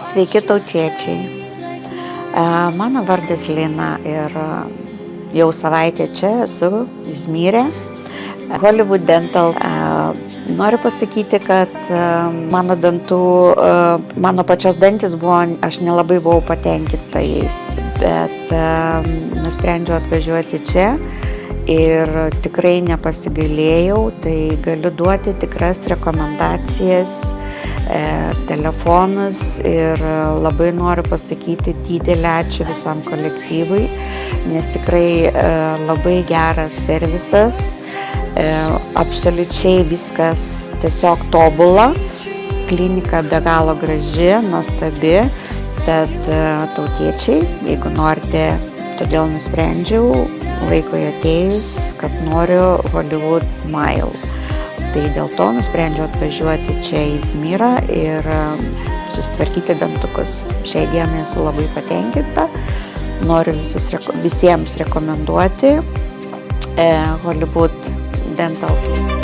Sveiki tautiečiai. Mano vardas Lina ir jau savaitę čia esu Izmyre, Hollywood Dental. Noriu pasakyti, kad mano pačios dantis buvo, aš nelabai buvau patenkinta jais, bet nusprendžiau atvažiuoti čia ir tikrai nepasigailėjau, tai galiu duoti tikras rekomendacijas, telefonus ir labai noriu pasakyti didelį ačiū visam kolektyvui, nes tikrai labai geras servisas, absoliučiai viskas tiesiog tobula, klinika be galo graži, nuostabi, tad tautiečiai, jeigu norite, todėl nusprendžiau laikui atėjus, kad noriu Hollywood Smile. Tai dėl to nusprendžiau atvažiuoti čia į Izmyrą ir susitvarkyti dantukus. Šiai dienai esu labai patenkinta. Noriu visiems rekomenduoti Hollywood Dental.